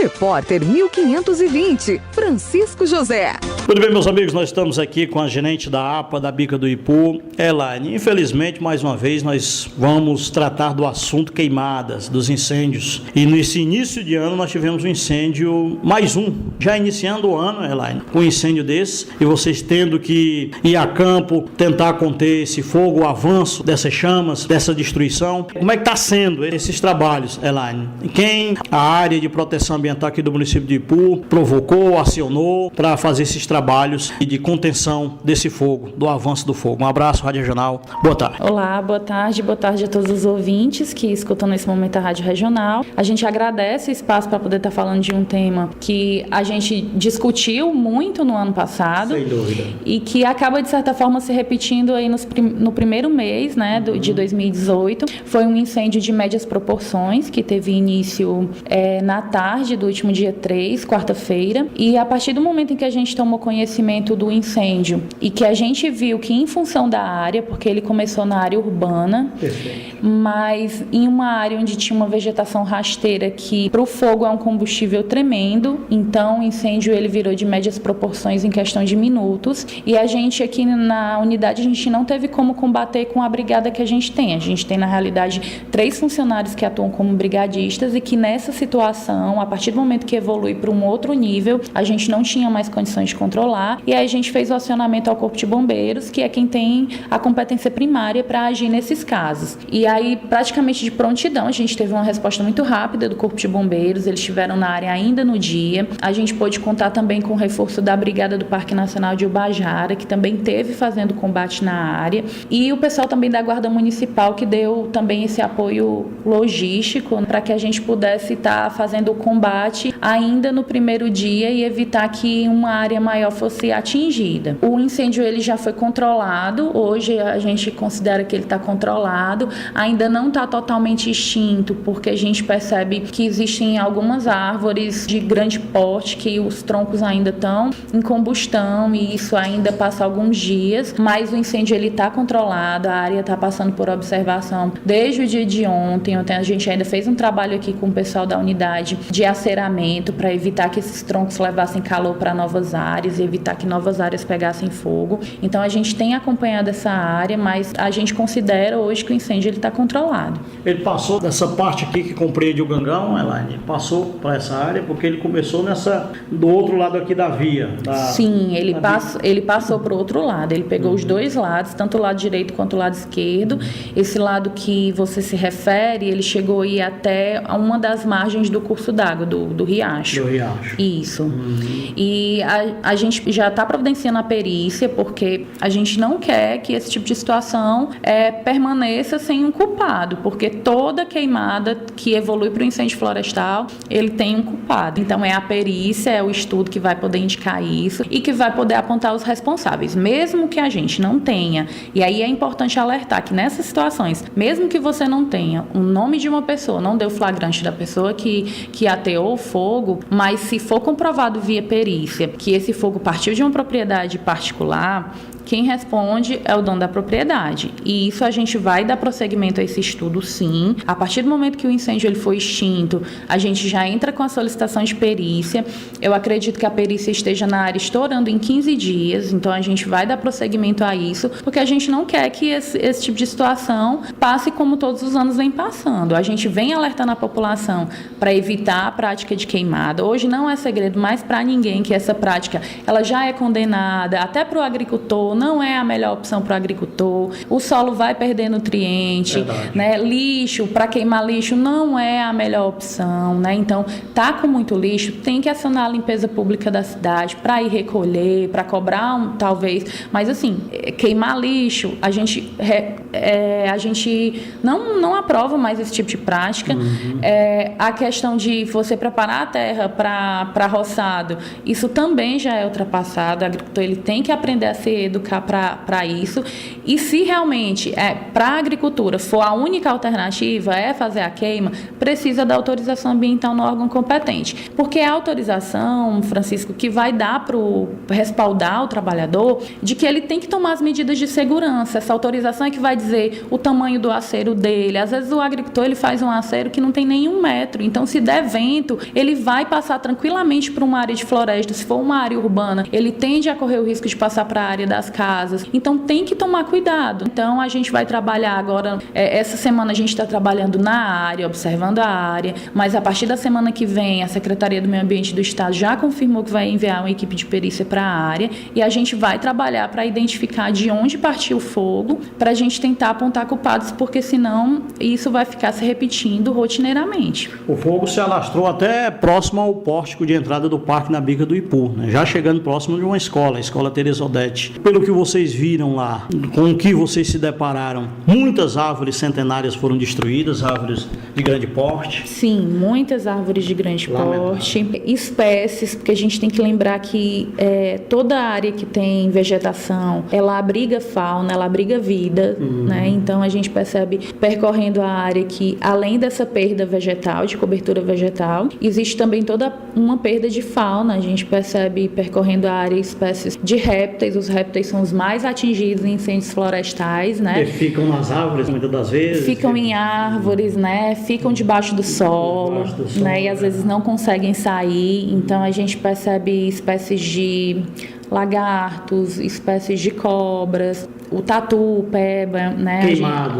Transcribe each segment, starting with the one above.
Repórter 1520, Francisco José. Muito bem, meus amigos, nós estamos aqui com a gerente da APA, da Bica do Ipu, Elaine. Infelizmente, mais uma vez, nós vamos tratar do assunto queimadas, dos incêndios. E nesse início de ano, nós tivemos um incêndio, mais um, já iniciando o ano, Elaine, com um incêndio desse, e vocês tendo que ir a campo, tentar conter esse fogo, o avanço dessas chamas, dessa destruição. Como é que está sendo esses trabalhos, Elaine? Quem a área de proteção ambiental aqui do município de Ipu provocou, acionou para fazer esses trabalhos de contenção desse fogo, do avanço do fogo? Um abraço, Rádio Regional. Boa tarde. Olá, boa tarde a todos os ouvintes que escutam nesse momento a Rádio Regional. A gente agradece o espaço para poder estar falando de um tema que a gente discutiu muito no ano passado. Sem dúvida. E que acaba, de certa forma, se repetindo aí no primeiro mês, né, de 2018. Foi um incêndio de médias proporções que teve início na tarde do último dia 3, quarta-feira. E a partir do momento em que a gente tomou conhecimento do incêndio e que a gente viu que, em função da área, porque ele começou na área urbana, mas em uma área onde tinha uma vegetação rasteira que para o fogo é um combustível tremendo, então o incêndio ele virou de médias proporções em questão de minutos, e a gente aqui na unidade a gente não teve como combater com a brigada que a gente tem. A gente tem, na realidade, 3 funcionários que atuam como brigadistas e que nessa situação, a partir do momento que evolui para um outro nível, a gente não tinha mais condições de controlar, e aí a gente fez o acionamento ao Corpo de Bombeiros, que é quem tem a competência primária para agir nesses casos. E aí, praticamente de prontidão, a gente teve uma resposta muito rápida do Corpo de Bombeiros, eles estiveram na área ainda no dia. A gente pôde contar também com o reforço da Brigada do Parque Nacional de Ubajara, que também teve fazendo combate na área, e o pessoal também da Guarda Municipal, que deu também esse apoio logístico para que a gente pudesse estar fazendo o combate ainda no primeiro dia e evitar que uma área maior fosse atingida. O incêndio ele já foi controlado, hoje a gente considera que ele está controlado, ainda não está totalmente extinto, porque a gente percebe que existem algumas árvores de grande porte que os troncos ainda estão em combustão e isso ainda passa alguns dias, mas o incêndio ele está controlado, a área está passando por observação desde o dia de ontem. Ontem a gente ainda fez um trabalho aqui com o pessoal da unidade de aceramento para evitar que esses troncos levassem calor para novas áreas e evitar que novas áreas pegassem fogo. Então a gente tem acompanhado essa área, mas a gente considera hoje que o incêndio ele está controlado. Ele passou dessa parte aqui que compreende o Gangão, Elaine, passou para essa área porque ele começou do outro lado aqui da via. Sim, ele passou para o outro lado, ele pegou os dois lados, tanto o lado direito quanto o lado esquerdo. Esse lado que você se refere, ele chegou a ir até uma das margens do curso d'água, do riacho. Do riacho. Isso. E a gente já está providenciando a perícia, porque a gente não quer que esse tipo de situação permaneça sem um culpado, porque toda queimada que evolui para o incêndio florestal, ele tem um culpado. Então é a perícia, é o estudo que vai poder indicar isso e que vai poder apontar os responsáveis, mesmo que a gente não tenha. E aí é importante alertar que nessas situações, mesmo que você não tenha o nome de uma pessoa, não dê o flagrante da pessoa que ateou o fogo, mas se for comprovado via perícia que esse fogo partiu de uma propriedade particular, quem responde é o dono da propriedade. E isso a gente vai dar prosseguimento a esse estudo, sim. A partir do momento que o incêndio ele foi extinto, a gente já entra com a solicitação de perícia. Eu acredito que a perícia esteja na área estourando em 15 dias, então a gente vai dar prosseguimento a isso, porque a gente não quer que esse tipo de situação passe como todos os anos vem passando. A gente vem alertando a população para evitar a prática de queimada. Hoje não é segredo mais para ninguém que essa prática ela já é condenada, até para o agricultor, não é a melhor opção para o agricultor. O solo vai perder nutriente, né? Lixo, para queimar lixo, não é a melhor opção, né? Então, tá com muito lixo, tem que acionar a limpeza pública da cidade para ir recolher, para cobrar talvez. Mas, assim, queimar lixo, a gente não aprova mais esse tipo de prática. A questão de você preparar a terra para roçado, isso também já é ultrapassado. O agricultor ele tem que aprender a ser educado educar para isso. E se realmente para a agricultura for a única alternativa fazer a queima, precisa da autorização ambiental no órgão competente. Porque é a autorização, Francisco, que vai dar para respaldar o trabalhador de que ele tem que tomar as medidas de segurança. Essa autorização é que vai dizer o tamanho do aceiro dele. Às vezes o agricultor ele faz um aceiro que não tem nenhum metro. Então, se der vento, ele vai passar tranquilamente para uma área de floresta. Se for uma área urbana, ele tende a correr o risco de passar para a área das casas. Então, tem que tomar cuidado. Então, a gente vai trabalhar agora, essa semana a gente está trabalhando na área, observando a área, mas a partir da semana que vem, a Secretaria do Meio Ambiente do Estado já confirmou que vai enviar uma equipe de perícia para a área e a gente vai trabalhar para identificar de onde partiu o fogo, para a gente tentar apontar culpados, porque senão isso vai ficar se repetindo rotineiramente. O fogo se alastrou até próximo ao pórtico de entrada do parque na Bica do Ipu, né? Já chegando próximo de uma escola, a Escola Teresa Odete. Pelo que vocês viram lá, com o que vocês se depararam, muitas árvores centenárias foram destruídas, árvores de grande porte? Sim, muitas árvores de grande porte, espécies, porque a gente tem que lembrar que toda área que tem vegetação, ela abriga fauna, ela abriga vida, né? Então a gente percebe percorrendo a área que, além dessa perda vegetal, de cobertura vegetal, existe também toda uma perda de fauna. A gente percebe percorrendo a área espécies de répteis. Os répteis são os mais atingidos em incêndios florestais, né? Que ficam nas árvores muitas das vezes. Ficam em árvores, né? Ficam debaixo do solo, né? E às vezes não conseguem sair. Então a gente percebe espécies de lagartos, espécies de cobras, o tatu, o peba, né?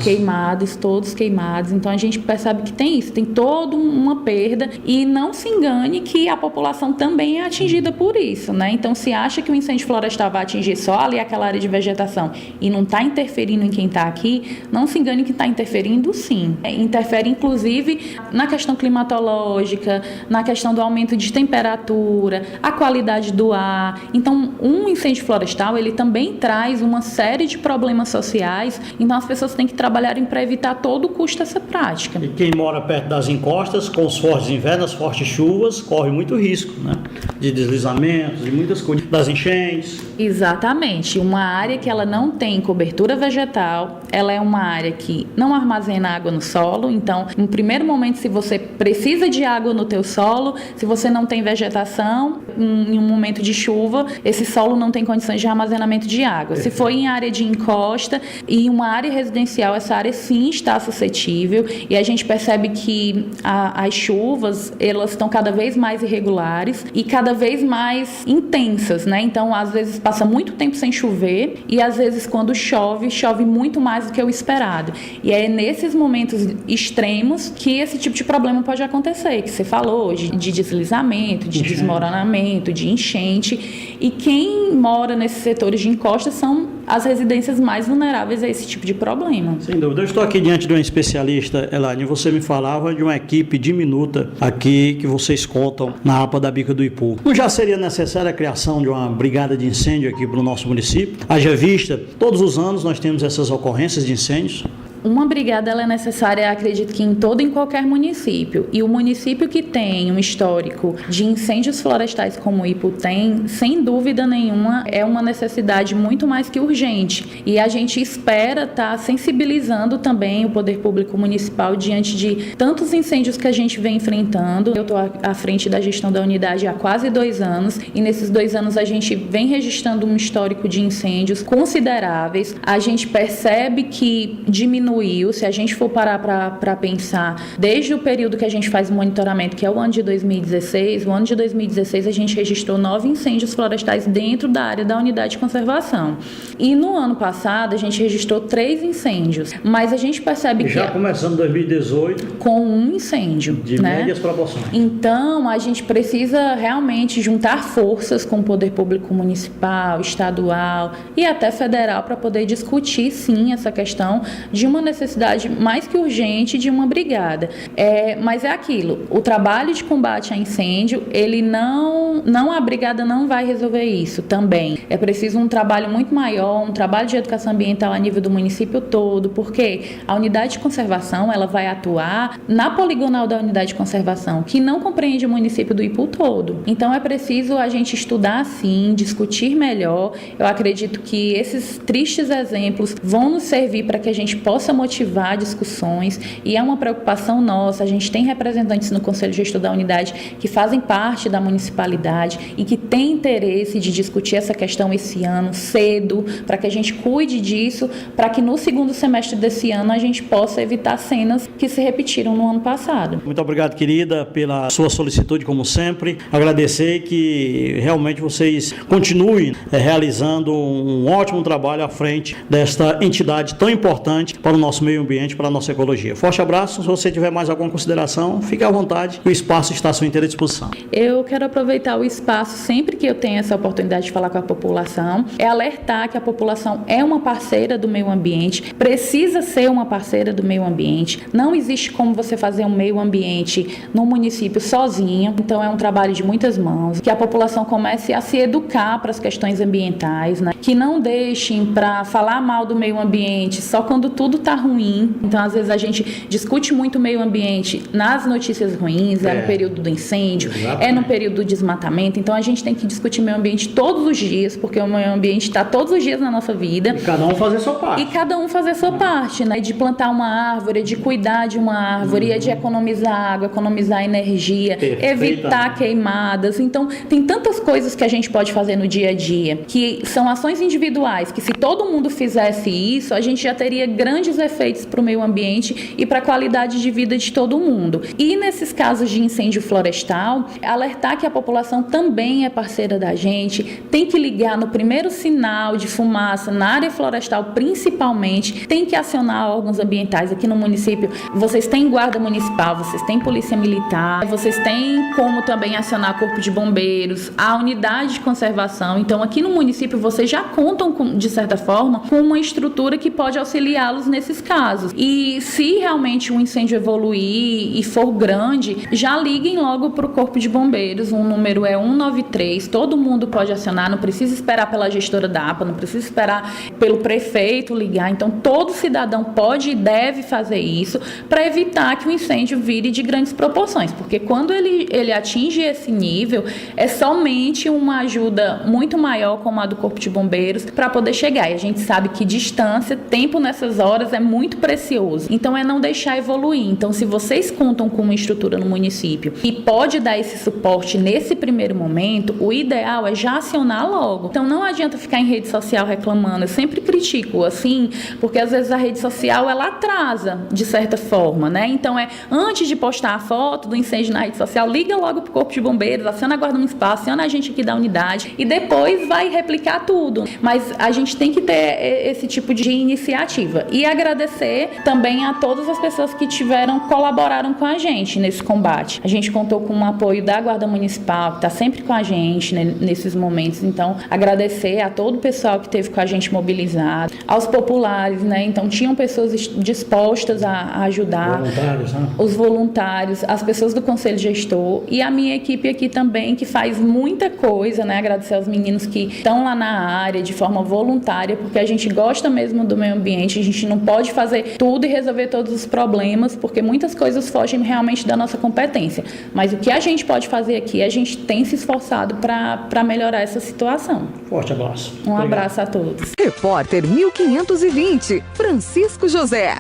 Queimados, todos queimados. Então a gente percebe que tem isso, tem toda uma perda, e não se engane que a população também é atingida por isso, né? Então se acha que o incêndio florestal vai atingir só ali aquela área de vegetação e não está interferindo em quem está aqui, não se engane que está interferindo sim. Interfere inclusive na questão climatológica, na questão do aumento de temperatura, a qualidade do ar. Então um incêndio florestal, ele também traz uma série de problemas sociais, então as pessoas têm que trabalhar para evitar todo custo essa prática. E quem mora perto das encostas, com os fortes invernos, as fortes chuvas, corre muito risco, né? De deslizamentos, de muitas coisas, das enchentes. Exatamente. Uma área que ela não tem cobertura vegetal, ela é uma área que não armazena água no solo, então, no primeiro momento, se você precisa de água no teu solo, se você não tem vegetação, em um momento de chuva, esse solo não tem condições de armazenamento de água. Se for em área de encosta e uma área residencial, essa área sim está suscetível, e a gente percebe que as chuvas, elas estão cada vez mais irregulares e cada vez mais intensas, né? Então, às vezes passa muito tempo sem chover e às vezes quando chove, chove muito mais do que o esperado. E é nesses momentos extremos que esse tipo de problema pode acontecer, que você falou, de deslizamento, de desmoronamento, de enchente. E quem mora nesses setores de encosta são as residências mais vulneráveis a esse tipo de problema. Sem dúvida. Eu estou aqui diante de uma especialista, Elaine. Você me falava de uma equipe diminuta aqui que vocês contam na APA da Bica do Ipu. Não já seria necessária a criação de uma brigada de incêndio aqui para o nosso município? Haja vista, todos os anos nós temos essas ocorrências de incêndios. Uma brigada ela é necessária, acredito que em qualquer município. E o município que tem um histórico de incêndios florestais como o Ipu tem, sem dúvida nenhuma, é uma necessidade muito mais que urgente. E a gente espera estar sensibilizando também o poder público municipal diante de tantos incêndios que a gente vem enfrentando. Eu estou à frente da gestão da unidade há quase 2 anos, e nesses 2 anos a gente vem registrando um histórico de incêndios consideráveis. A gente percebe que diminuiu, se a gente for parar para pensar, desde o período que a gente faz o monitoramento, que é o ano de 2016, o ano de 2016 a gente registrou 9 incêndios florestais dentro da área da unidade de conservação. E no ano passado a gente registrou 3 incêndios, mas a gente percebe que... Já começando 2018... Com um incêndio, de né? médias proporções. Então, a gente precisa realmente juntar forças com o poder público municipal, estadual e até federal para poder discutir, sim, essa questão de uma uma necessidade mais que urgente de uma brigada. Mas é aquilo, o trabalho de combate a incêndio, a brigada não vai resolver isso também. É preciso um trabalho muito maior, um trabalho de educação ambiental a nível do município todo, porque a unidade de conservação, ela vai atuar na poligonal da unidade de conservação, que não compreende o município do Ipu todo. Então é preciso a gente estudar sim, discutir melhor. Eu acredito que esses tristes exemplos vão nos servir para que a gente possa motivar discussões, e é uma preocupação nossa. A gente tem representantes no Conselho Gestor da unidade que fazem parte da municipalidade e que têm interesse de discutir essa questão esse ano cedo, para que a gente cuide disso, para que no segundo semestre desse ano a gente possa evitar cenas que se repetiram no ano passado. Muito obrigado, querida, pela sua solicitude, como sempre. Agradecer que realmente vocês continuem realizando um ótimo trabalho à frente desta entidade tão importante para o nosso meio ambiente, para a nossa ecologia. Forte abraço. Se você tiver mais alguma consideração, fique à vontade. O espaço está à sua inteira disposição. Eu quero aproveitar o espaço sempre que eu tenho essa oportunidade de falar com a população, alertar que a população é uma parceira do meio ambiente, precisa ser uma parceira do meio ambiente. Não existe como você fazer um meio ambiente no município sozinho, então é um trabalho de muitas mãos. Que a população comece a se educar para as questões ambientais, né? Que não deixem para falar mal do meio ambiente só quando tudo está ruim. Então, às vezes, a gente discute muito o meio ambiente nas notícias ruins, no período do incêndio, no período do desmatamento. Então, a gente tem que discutir meio ambiente todos os dias, porque o meio ambiente está todos os dias na nossa vida. E cada um fazer sua parte. Né? De plantar uma árvore, de cuidar de uma árvore, de economizar água, economizar energia, evitar queimadas. Então, tem tantas coisas que a gente pode fazer no dia a dia, que são ações individuais, que se todo mundo fizesse isso, a gente já teria grandes efeitos para o meio ambiente e para a qualidade de vida de todo mundo. E nesses casos de incêndio florestal, alertar que a população também é parceira da gente, tem que ligar no primeiro sinal de fumaça, na área florestal principalmente, tem que acionar órgãos ambientais. Aqui no município, vocês têm guarda municipal, vocês têm polícia militar, vocês têm como também acionar corpo de bombeiros, a unidade de conservação. Então, aqui no município, vocês já contam, de certa forma, com uma estrutura que pode auxiliá-los nesses casos. E se realmente o incêndio evoluir e for grande, já liguem logo para o corpo de bombeiros. O número é 193, todo mundo pode acionar, não precisa esperar pela gestora da APA, não precisa esperar pelo prefeito ligar. Então, todo cidadão pode e deve fazer isso para evitar que o incêndio vire de grandes proporções, porque quando ele atinge esse nível, é somente uma ajuda muito maior, como a do corpo de bombeiros, para poder chegar. E a gente sabe que distância, tempo nessas horas é muito precioso. Então, é não deixar evoluir. Então, se vocês contam com uma estrutura no município e pode dar esse suporte nesse primeiro momento, o ideal é já acionar logo. Então, não adianta ficar em rede social reclamando. Eu sempre critico, assim, porque às vezes a rede social, ela atrasa, de certa forma, né? Então, antes de postar a foto do incêndio na rede social, liga logo pro corpo de bombeiros, aciona a guarda municipal, aciona a gente aqui da unidade e depois vai replicar tudo. Mas a gente tem que ter esse tipo de iniciativa. E agradecer também a todas as pessoas que colaboraram com a gente nesse combate. A gente contou com o apoio da Guarda Municipal, que está sempre com a gente, né, nesses momentos. Então, agradecer a todo o pessoal que esteve com a gente mobilizado, aos populares, né? Então, tinham pessoas dispostas a ajudar. Voluntários, né? Os voluntários, as pessoas do Conselho Gestor e a minha equipe aqui também, que faz muita coisa, né? Agradecer aos meninos que estão lá na área de forma voluntária, porque a gente gosta mesmo do meio ambiente, a gente não pode fazer tudo e resolver todos os problemas, porque muitas coisas fogem realmente da nossa competência. Mas o que a gente pode fazer aqui, a gente tem se esforçado para melhorar essa situação. Forte abraço. Um abraço a todos. Repórter 1520, Francisco José.